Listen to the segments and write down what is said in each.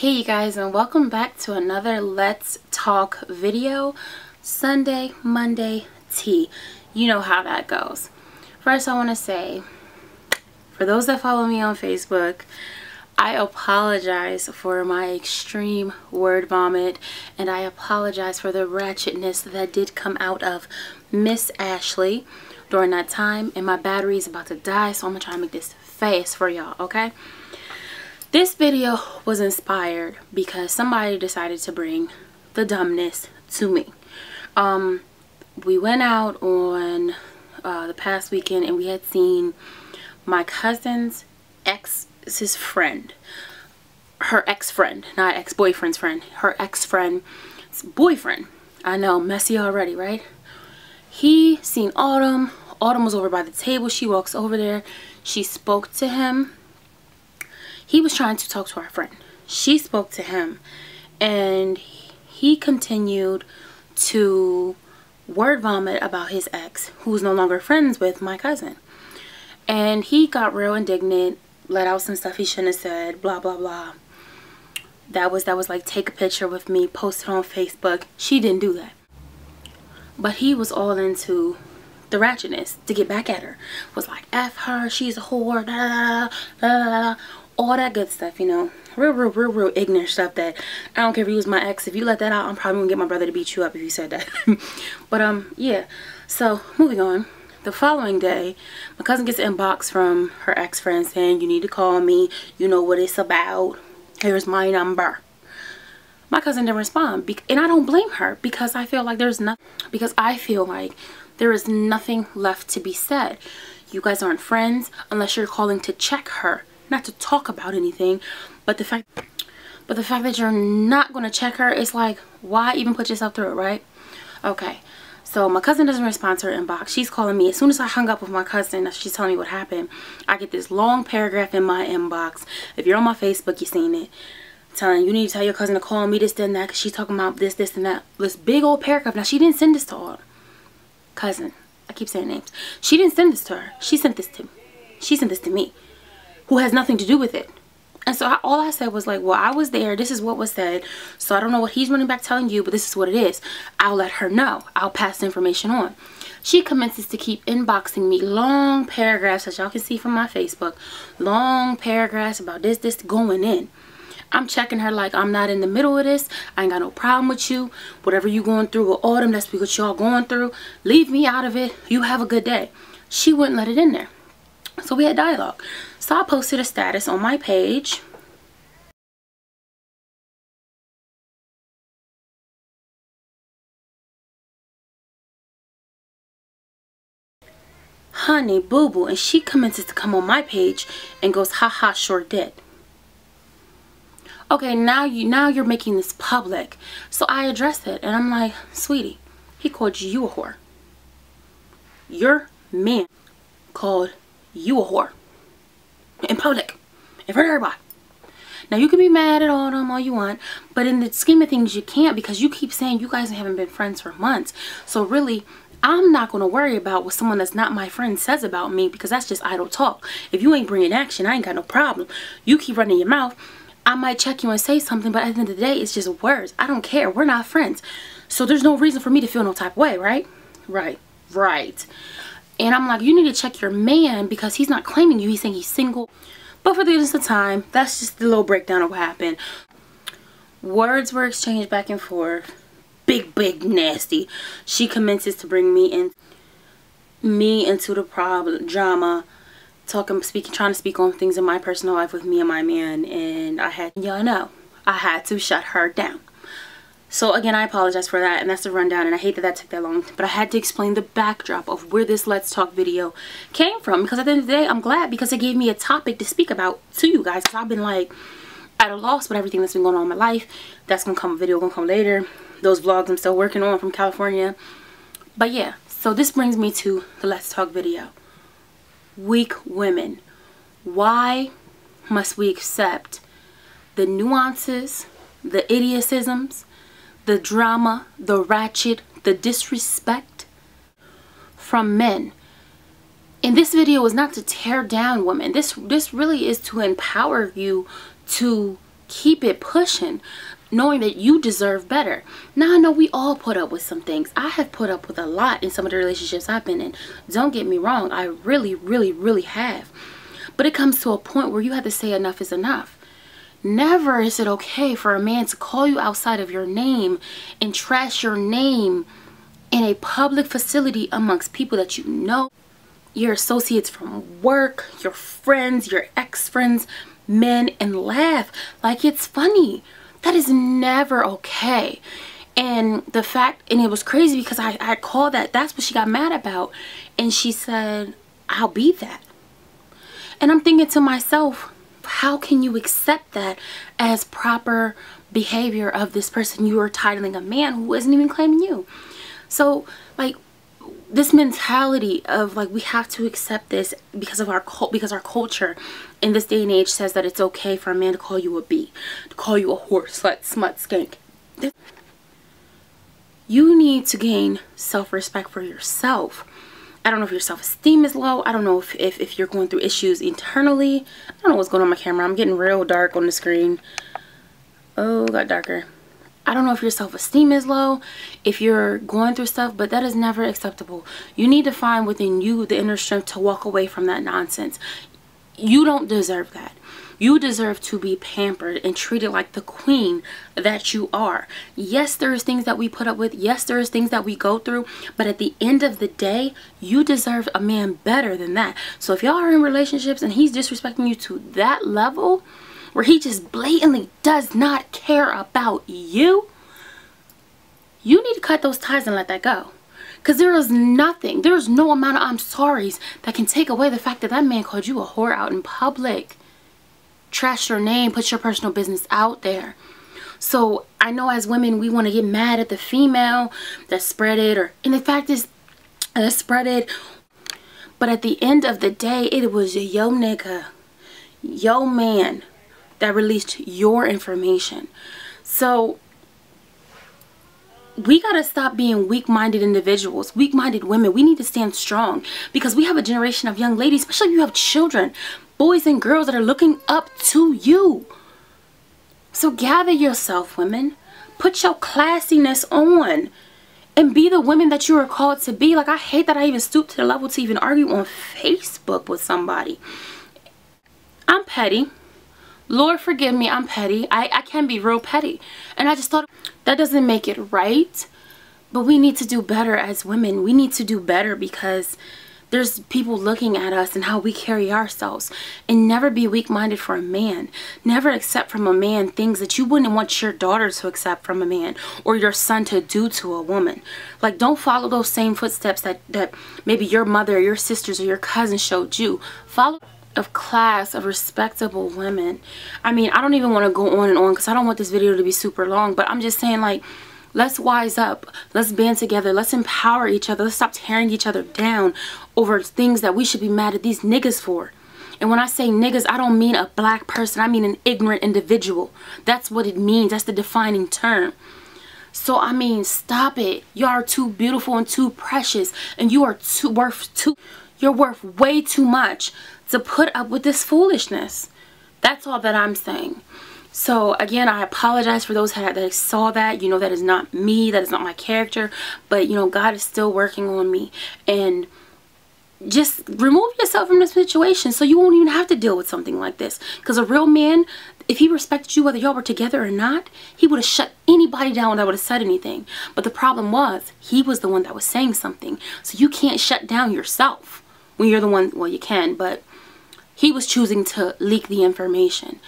Hey you guys, and welcome back to another Let's Talk video. Sunday, Monday, tea. You know how that goes. First, I want to say, for those that follow me on Facebook, I apologize for my extreme word vomit, and I apologize for the ratchetness that did come out of Miss Ashley during that time, and my battery is about to die, so I'm gonna try to make this fast for y'all, okay? This video was inspired because somebody decided to bring the dumbness to me. We went out on the past weekend, and we had seen my cousin's ex's friend. Her ex-friend, not ex-boyfriend's friend. Her ex-friend's boyfriend. I know, messy already, right? He seen Autumn. Autumn was over by the table. She walks over there. She spoke to him. He was trying to talk to our friend. She spoke to him, and he continued to word vomit about his ex, who's no longer friends with my cousin. And he got real indignant, let out some stuff he shouldn't have said, blah blah blah. That was like, take a picture with me, post it on Facebook. She didn't do that, but he was all into the ratchetness to get back at her. Was like, F her, she's a whore, da da da da da da, all that good stuff, you know, real ignorant stuff that I don't care if you was my ex. If you let that out, I'm probably gonna get my brother to beat you up if you said that. But yeah, so moving on. The following day, my cousin gets an inbox from her ex-friend saying, you need to call me, you know what it's about, here's my number. My cousin didn't respond, and I don't blame her, because I feel like there is nothing left to be said. You guys aren't friends unless you're calling to check her, not to talk about anything. But the fact that you're not going to check her, is like, why even put yourself through it, right? Okay, so my cousin doesn't respond to her inbox. She's calling me. As soon as I hung up with my cousin, she's telling me what happened. I get this long paragraph in my inbox. If you're on my Facebook, you've seen it. Telling you need to tell your cousin to call me, this, and that, because she's talking about this, and that. This big old paragraph. Now, she didn't send this to all. Cousin. I keep saying names. She didn't send this to her. She sent this to me, who has nothing to do with it. And so all I said was like, well, I was there. This is what was said. So I don't know what he's running back telling you, but this is what it is. I'll let her know. I'll pass the information on. She commences to keep inboxing me long paragraphs, as y'all can see from my Facebook. Long paragraphs about this going in. I'm checking her like, I'm not in the middle of this. I ain't got no problem with you. Whatever you going through with Autumn, that's what y'all going through. Leave me out of it. You have a good day. She wouldn't let it in there. So we had dialogue. So I posted a status on my page. Honey, boo boo. And she commences to come on my page and goes, haha, sure did. Okay, now you're making this public. So I addressed it, and I'm like, sweetie, he called you a whore. Your man called you a whore. In public. In front of everybody. Now, you can be mad at Autumn all you want, but in the scheme of things, you can't, because you keep saying you guys haven't been friends for months. So really, I'm not going to worry about what someone that's not my friend says about me, because that's just idle talk. If you ain't bringing action, I ain't got no problem. You keep running your mouth. I might check you and say something, but at the end of the day, it's just words. I don't care. We're not friends. So there's no reason for me to feel no type of way, right? Right. And I'm like, you need to check your man, because he's not claiming you. He's saying he's single. But for the interest of time, that's just the little breakdown of what happened. Words were exchanged back and forth. Big, nasty. She commences to bring me into the problem, drama. Trying to speak on things in my personal life with me and my man, and y'all know, I had to shut her down. So again, I apologize for that, and that's the rundown, and I hate that took that long, but I had to explain the backdrop of where this Let's Talk video came from, because at the end of the day, I'm glad, because it gave me a topic to speak about to you guys, because I've been like at a loss with everything that's been going on in my life. That's gonna come, a video gonna come later. Those vlogs I'm still working on from California. But yeah, so this brings me to the Let's Talk video. Weak women. Why must we accept the nuances, the idiocisms, the drama, the ratchet, the disrespect from men? And this video is not to tear down women. This really is to empower you to keep it pushing, knowing that you deserve better. Now I know we all put up with some things. I have put up with a lot in some of the relationships I've been in. Don't get me wrong, I really have. But it comes to a point where you have to say enough is enough. Never is it okay for a man to call you outside of your name and trash your name in a public facility amongst people that you know, your associates from work, your friends, your ex-friends, men, and laugh like it's funny. That is never okay. And the fact, and it was crazy because I called that's what she got mad about. And she said, I'll be that. And I'm thinking to myself, how can you accept that as proper behavior of this person you are titling a man who isn't even claiming you? So, like, this mentality of like we have to accept this because of our culture in this day and age says that it's okay for a man to call you a bee, to call you a whore, slut, smut, skank. You need to gain self-respect for yourself. I don't know if your self-esteem is low. I don't know if you're going through issues internally. I don't know what's going on my camera. I'm getting real dark on the screen. Oh, got darker. I don't know if your self-esteem is low, if you're going through stuff, but that is never acceptable. You need to find within you the inner strength to walk away from that nonsense. You don't deserve that. You deserve to be pampered and treated like the queen that you are. Yes, there's things that we put up with. Yes, there's things that we go through. But at the end of the day, you deserve a man better than that. So if y'all are in relationships and he's disrespecting you to that level, where he just blatantly does not care about you, you need to cut those ties and let that go. Because there is nothing, there is no amount of I'm sorry's that can take away the fact that that man called you a whore out in public. Trash your name, put your personal business out there. So I know as women, we want to get mad at the female that spread it, and the fact is, spread it. But at the end of the day, it was yo nigga, yo man that released your information. So we gotta stop being weak-minded individuals, weak-minded women. We need to stand strong because we have a generation of young ladies, especially if you have children, boys and girls that are looking up to you. So gather yourself, women. Put your classiness on and be the women that you are called to be. Like, I hate that I even stooped to the level to even argue on Facebook with somebody. I'm petty. Lord forgive me, I'm petty. I can be real petty. And I just thought that doesn't make it right. But we need to do better as women. We need to do better because there's people looking at us and how we carry ourselves. And never be weak-minded for a man. Never accept from a man things that you wouldn't want your daughter to accept from a man or your son to do to a woman. Like, don't follow those same footsteps that maybe your mother or your sisters or your cousins showed you. Follow of class of respectable women. I mean, I don't even want to go on and on because I don't want this video to be super long, but I'm just saying, like, let's wise up, let's band together, let's empower each other, let's stop tearing each other down over things that we should be mad at these niggas for. And when I say niggas, I don't mean a black person, I mean an ignorant individual. That's what it means. That's the defining term. So I mean, stop it. You are too beautiful and too precious, and you are you're worth way too much to put up with this foolishness. That's all that I'm saying. So again, I apologize for those that saw that. You know, that is not me, that is not my character, but you know, God is still working on me. And just remove yourself from the situation so you won't even have to deal with something like this. Because a real man, if he respected you whether y'all were together or not, he would have shut anybody down that would have said anything. But the problem was, he was the one that was saying something. So you can't shut down yourself when you're the one. Well, you can, but he was choosing to leak the information.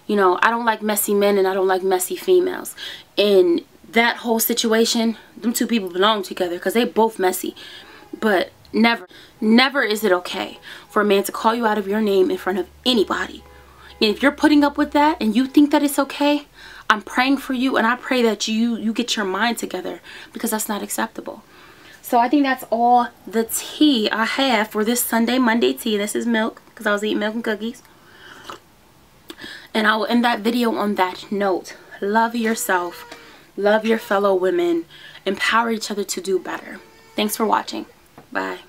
You know, I don't like messy men and I don't like messy females. In that whole situation, them two people belong together because they both messy. But never is it okay for a man to call you out of your name in front of anybody. And if you're putting up with that and you think that it's okay, I'm praying for you, and I pray that you get your mind together, because that's not acceptable. So I think that's all the tea I have for this Sunday Monday tea. This is milk because I was eating milk and cookies. And I will end that video on that note. Love yourself. Love your fellow women. Empower each other to do better. Thanks for watching. Bye.